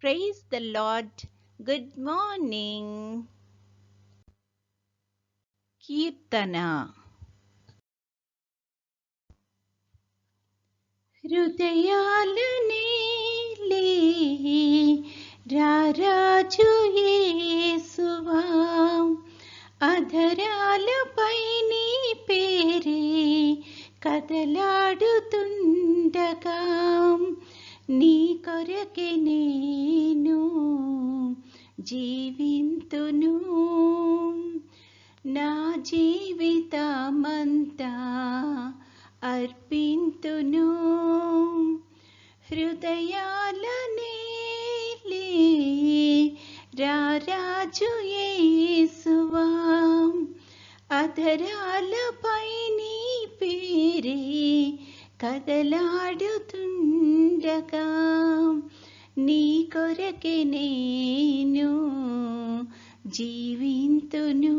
Praise the Lord. Good morning. కీర్తన. హృదయాలనే రారాజు యేసువా, అధరాలపై నీ పేరే కదలాడుతుండగా, నీ కొరకే నేను జీవింతును. నా జీవితమంతా అర్పింతును. హృదయాలనే రారాజు యేసువా, అధరాలపై నీ పేరే కదలాడుతుండగా, నీ కొరకే నేను జీవింతును.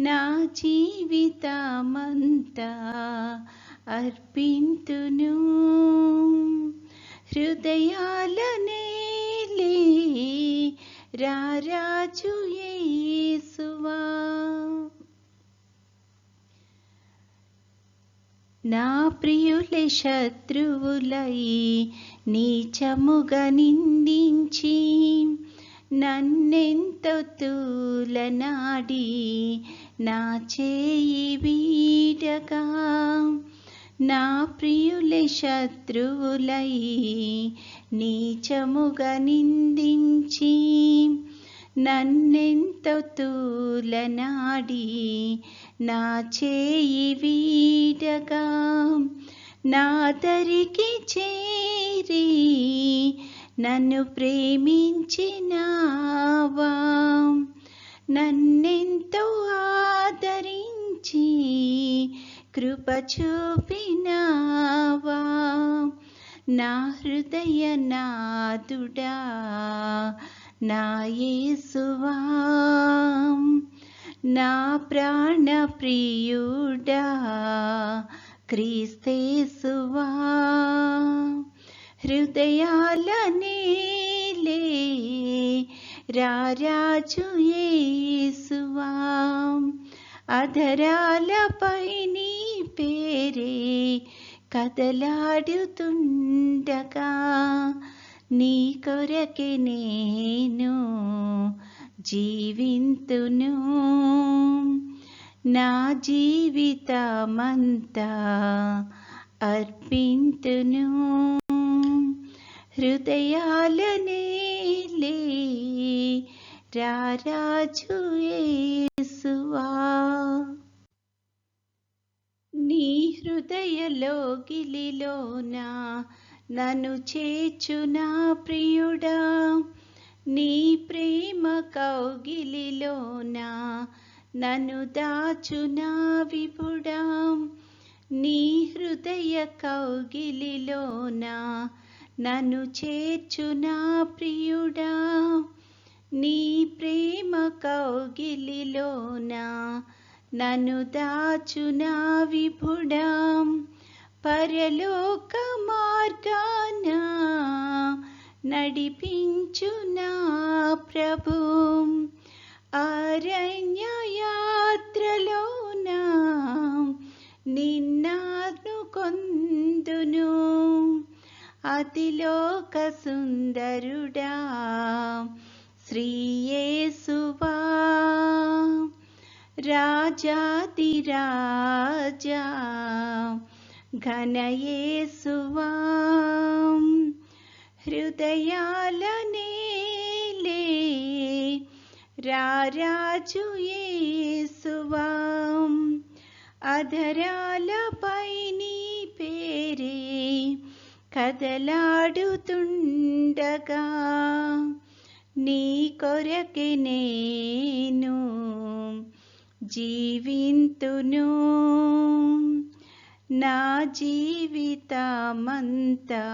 నా జీవితమంతా అర్పింతును. హృదయాలనే రారాజు యేసువా. నా ప్రియులే శత్రువులై నీచముగా నిందించి, నన్నెంతో తూలనాడి నా చేయి వీడగా, నా ప్రియులే శత్రువులై నీచముగా నిందించి, నన్నెంతో తూలనాడి నా చేయి వీడగా, నా దరికి చేరి నన్ను ప్రేమించినావా, నన్నెంతో ఆదరించి కృప చూపినావా. నా హృదయ నాదుడా నా యేసువా, నా ప్రాణ ప్రియుడా క్రీస్తేసువా. హృదయాలనే రారాజు యేసువా, అధరాలపై నీ పేరే కదలాడుతుండగా, నీ కొరకే నేను జీవింతును. నా జీవితమంతా అర్పింతును. హృదయాలనే రారాజు యేసువా. నీ హృదయలోగిలిలోన నన్ను చేర్చునా ప్రియుడా, నీ ప్రేమ కౌగిలిలోన నన్ను దాచునా విభుడా. నీ హృదయ కౌగిలిలోన నన్ను చేర్చునా ప్రియుడా, నీ ప్రేమ కౌగిలిలోన నన్ను దాచునా విభుడా. పరలోక మార్గాన నడిపించునా ప్రభు, అరణ్య యాత్రలోన నిన్ను కొందును. అతిలోక సుందరుడా శ్రీ యేసువా, రాజాది రాజా ఘన యేసువా. హృదయాలనే రారాజు యేసువా, అధరాలపై నీ పేరే కదలాడుతుండగా, నీ కొరకే నేను జీవింతును. నా జీవితమంతా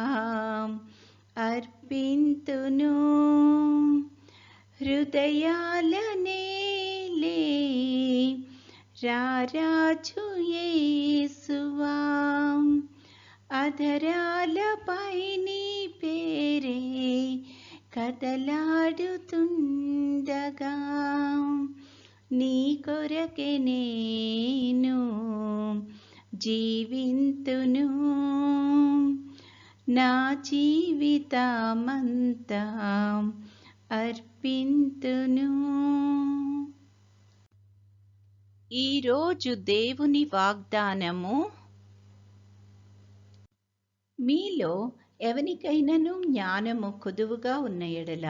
అర్పింతును. హృదయాలనే రారాజు యేసువా, అధరాలపై నీ పేరే ఊపిరే కదలాడుతుండగా నీ కొరకే నేను జీవింతును, నా జీవితమంతా అర్పింతును. ఈరోజు దేవుని వాగ్దానము, మీలో ఎవనికైనను జ్ఞానము కొదువుగా ఉన్న ఎడల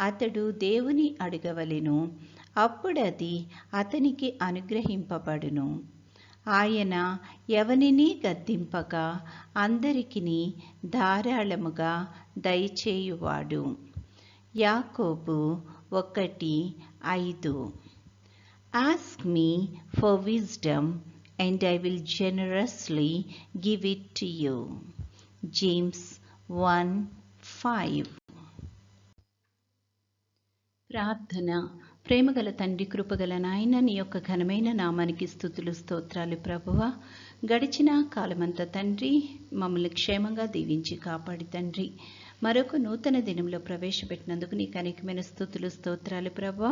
అతడు దేవుని అడగవలెను, అప్పుడది అతనికి అనుగ్రహింపబడును. ఆయన ఎవనిని గద్దింపగా అందరికిని ధారాళముగా దయచేయువాడు. యాకోబు 1:5. Ask me for wisdom and I will generously give it to you. James 1:5. ప్రార్థన. ప్రేమగల తండ్రి, కృపగల నాయన, నీ యొక్క ఘనమైన నామానికి స్తుతులు స్తోత్రాలు ప్రభువా. గడిచిన కాలమంతా తండ్రి మమ్మల్ని క్షేమంగా దీవించి కాపాడి తండ్రి మరొక నూతన దినంలో ప్రవేశపెట్టినందుకు నీకు అనేకమైన స్తుతులు స్తోత్రాలు ప్రభువా.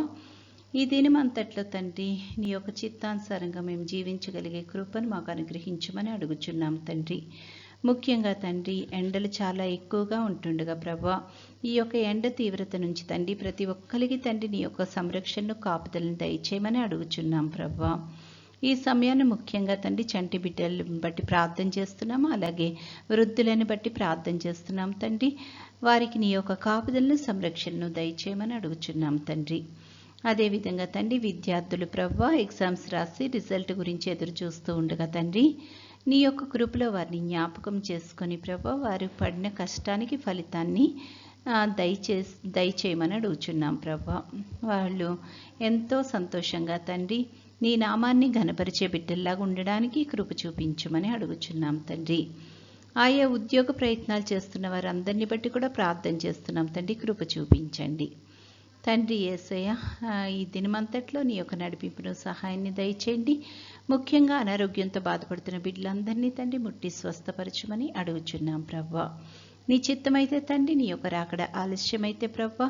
ఈ దినం అంతట్లో తండ్రి నీ యొక్క చిత్తానుసారంగా మేము జీవించగలిగే కృపను మాకు అనుగ్రహించమని అడుగుచున్నాం తండ్రి. ముఖ్యంగా తండ్రి ఎండలు చాలా ఎక్కువగా ఉంటుండగా ప్రభా, ఈ యొక్క ఎండ తీవ్రత నుంచి తండ్రి ప్రతి ఒక్కరికి తండ్రి నీ యొక్క సంరక్షణను కాపుదలను దయచేయమని అడుగుచున్నాం ప్రభా. ఈ సమయాన్ని ముఖ్యంగా తండ్రి చంటి బిడ్డలను బట్టి ప్రార్థన చేస్తున్నాము, అలాగే వృద్ధులను బట్టి ప్రార్థన చేస్తున్నాం తండ్రి. వారికి నీ యొక్క కాపుదలను సంరక్షణను దయచేయమని అడుగుచున్నాం తండ్రి. అదేవిధంగా తండ్రి విద్యార్థులు ప్రభా ఎగ్జామ్స్ రాసి రిజల్ట్ గురించి ఎదురు చూస్తూ ఉండగా తండ్రి నీ యొక్క కృపలో వారిని జ్ఞాపకం చేసుకొని ప్రభా వారు పడిన కష్టానికి ఫలితాన్ని దయచేయమని అడుగుచున్నాం ప్రభా. వాళ్ళు ఎంతో సంతోషంగా తండ్రి నీ నామాన్ని ఘనపరిచే బిడ్డల్లాగా ఉండడానికి కృప చూపించమని అడుగుచున్నాం తండ్రి. ఆయా ఉద్యోగ ప్రయత్నాలు చేస్తున్న వారందరినీ బట్టి కూడా ప్రార్థన చేస్తున్నాం తండ్రి, కృప చూపించండి తండ్రి. యేసయ్య, ఈ దినమంతట్లో నీ యొక్క నడిపింపును సహాయాన్ని దయచేయండి. ముఖ్యంగా అనారోగ్యంతో బాధపడుతున్న బిడ్డలందరినీ తండ్రి ముట్టి స్వస్థపరచమని అడుగుచున్నాం ప్రభా. నీ చిత్తమైతే తండ్రి నీ యొక్క రాకడ ఆలస్యమైతే ప్రభా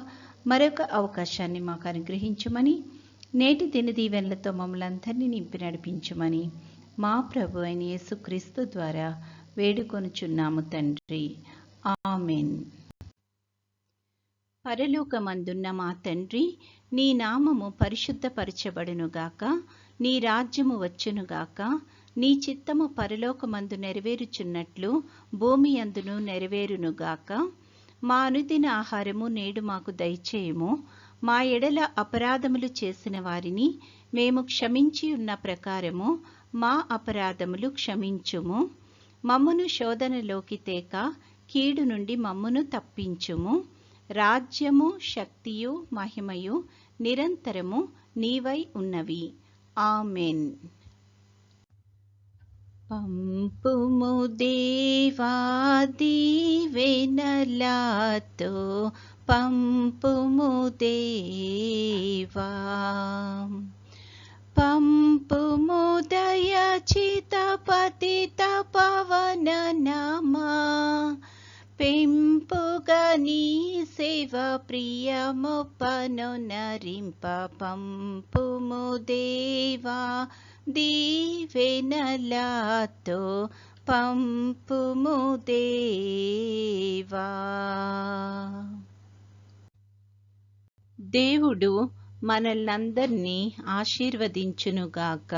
మరొక అవకాశాన్ని మాకు అనుగ్రహించమని, నేటి దిన దీవెనలతో మమ్మల్ని అందరినీ నింపి నడిపించమని మా ప్రభు అయిన యేసుక్రీస్తు ద్వారా వేడుకొనుచున్నాము తండ్రి. ఆమెన్. పరలోకమందున్న మా తండ్రి, నీ నామము పరిశుద్ధపరచబడునుగాక, నీ రాజ్యము వచ్చునుగాక, నీ చిత్తము పరలోకమందు నెరవేరుచున్నట్లు భూమి అందును నెరవేరునుగాక. మా అనుదిన ఆహారము నేడు మాకు దయచేయుము. మా ఎడల అపరాధములు చేసిన వారిని మేము క్షమించి ఉన్న ప్రకారము మా అపరాధములు క్షమించుము. మమ్మును శోధనలోకి తేక కీడు నుండి మమ్మును తప్పించుము. రాజ్యము, శక్తియు, మహిమయు నిరంతరము నీవై ఉన్నవి. ఆమెన్. పంపుము దేవా దీవెనలతో, పంపుము దేవా, పంపుము దయచిత పతిత పవన నామా, పెంపుగా నీ సేవ ప్రియముపను నరింప. పంపుము దేవా దీవెనలతో, పంపుము దేవా. దేవుడు మనల్నందరినీ ఆశీర్వదించునుగాక.